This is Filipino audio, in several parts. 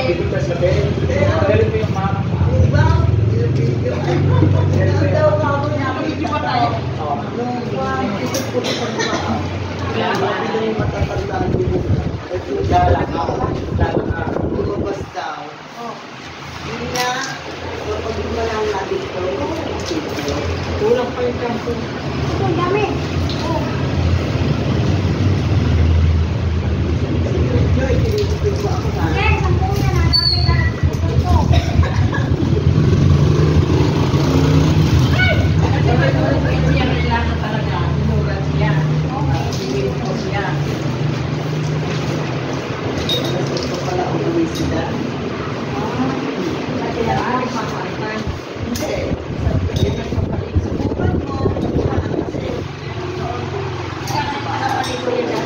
Ibig ko sabihin, magaling ko yung mama. Diba? Ano daw ako niya? Hindi pa tayo. Oo. Isip ko sa mga. Kaya hindi yung matatandaan mo. Lalo na. Lumabas daw. Hindi na. Kapag malang natin ito. Kulang pa yung kampo. Ang dami. Joy, tinitipid mo ako na. Okay, 10 yan. Dami na. Ito pala umuwi sila. Hindi. Subukan mo. Kasi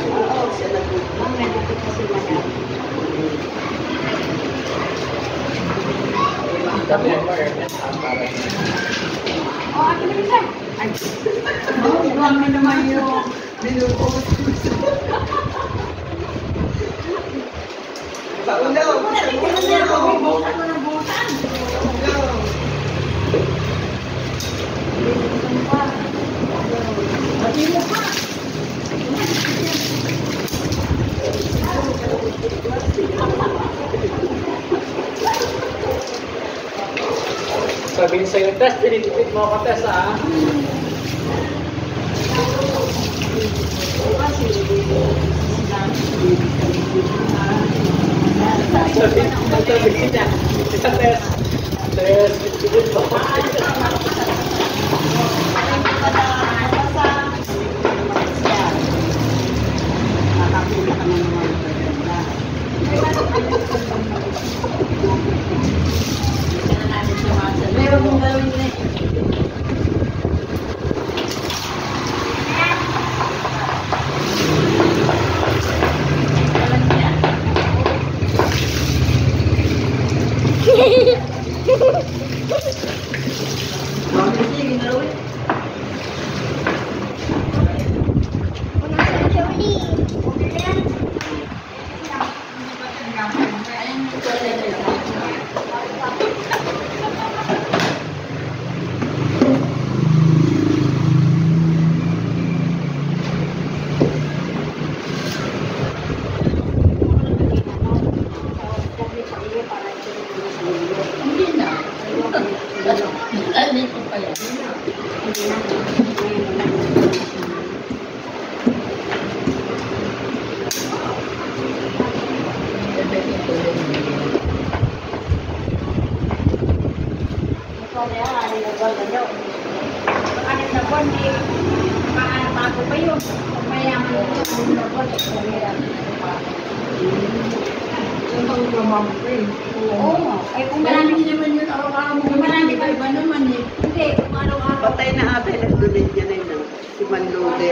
oo, siya nagpupunta. Sabi mo, Oh, ate na isa. Ay, huwag mo naman yung binubuhos. Paulaw! Pati mo pa! sabihin sa'yo, Tess, tinitipid mo ako, Tess, ha? Sabihin niya, Tess, tinitipid mo ako. Meron mong gawin na patay na ate, nagdunit niya na yun. Si Manlode.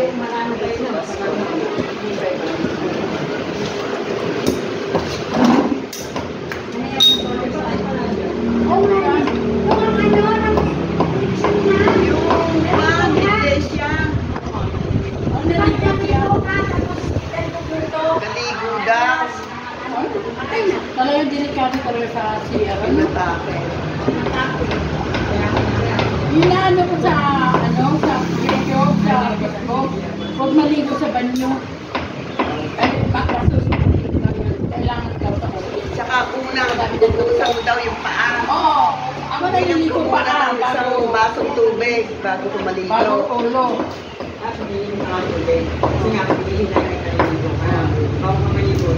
Galigo daw. Talagang delikado ko rin sa siya. Pinatake. Inaano ko sa, sa YouTube, sa Facebook, huwag maligo sa banyo. Ay, baka susunod lang yun. Kailangan daw sa hotel. Tsaka unang bubuksan mo daw yung paa. Oo, ako naliligo pa ka. Isang basong tubig bago ko maligo. Bago ulo. Kasi nga, pilihin na yung naliligo ka. Bago ka maligo.